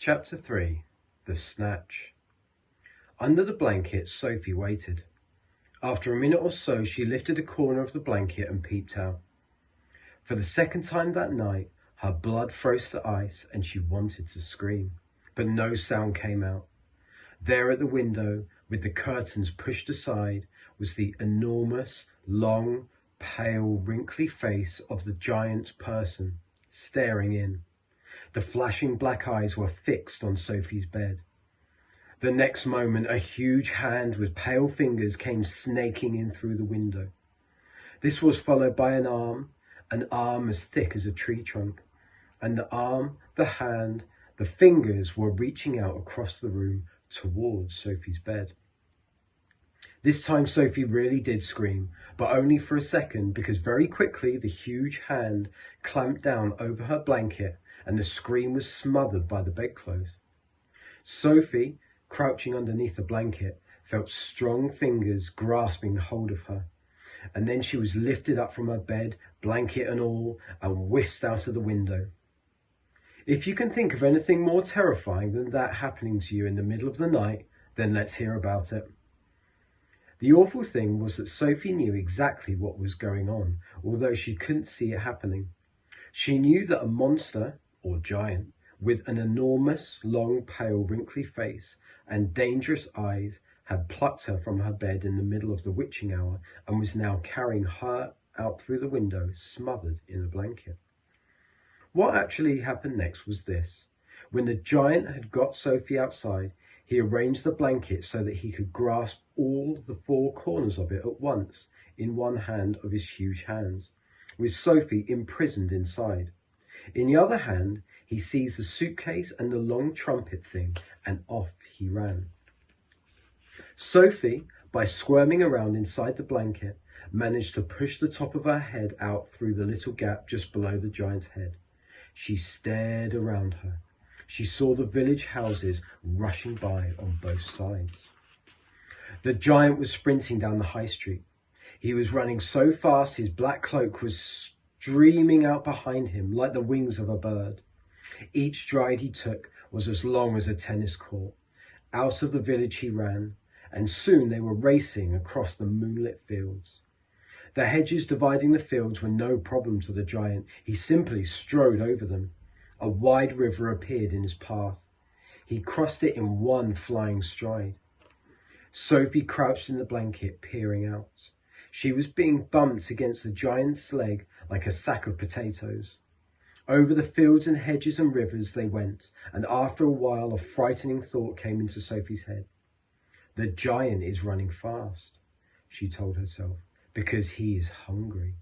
Chapter 3. The Snatch. Under the blanket, Sophie waited. After a minute or so, she lifted a corner of the blanket and peeped out. For the second time that night, her blood froze to ice and she wanted to scream, but no sound came out. There at the window, with the curtains pushed aside, was the enormous, long, pale, wrinkly face of the giant person, staring in. The flashing black eyes were fixed on Sophie's bed. The next moment, a huge hand with pale fingers came snaking in through the window. This was followed by an arm as thick as a tree trunk. And the arm, the hand, the fingers were reaching out across the room towards Sophie's bed. This time Sophie really did scream, but only for a second, because very quickly the huge hand clamped down over her blanket and the scream was smothered by the bedclothes. Sophie, crouching underneath the blanket, felt strong fingers grasping hold of her, and then she was lifted up from her bed, blanket and all, and whisked out of the window. If you can think of anything more terrifying than that happening to you in the middle of the night, then let's hear about it. The awful thing was that Sophie knew exactly what was going on, although she couldn't see it happening. She knew that a monster, or giant, with an enormous, long, pale, wrinkly face and dangerous eyes had plucked her from her bed in the middle of the witching hour and was now carrying her out through the window, smothered in a blanket. What actually happened next was this. When the giant had got Sophie outside, he arranged the blanket so that he could grasp all the four corners of it at once in one hand of his huge hands, with Sophie imprisoned inside. In the other hand, he seized the suitcase and the long trumpet thing, and off he ran. Sophie, by squirming around inside the blanket, managed to push the top of her head out through the little gap just below the giant's head. She stared around her. She saw the village houses rushing by on both sides. The giant was sprinting down the high street. He was running so fast his black cloak was streaming out behind him like the wings of a bird. Each stride he took was as long as a tennis court. Out of the village he ran, and soon they were racing across the moonlit fields. The hedges dividing the fields were no problem to the giant. He simply strode over them. A wide river appeared in his path. He crossed it in one flying stride. Sophie crouched in the blanket, peering out. She was being bumped against the giant's leg like a sack of potatoes. Over the fields and hedges and rivers they went, and after a while a frightening thought came into Sophie's head. The giant is running fast, she told herself, because he is hungry,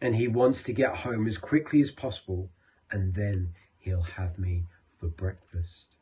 and he wants to get home as quickly as possible, and then he'll have me for breakfast.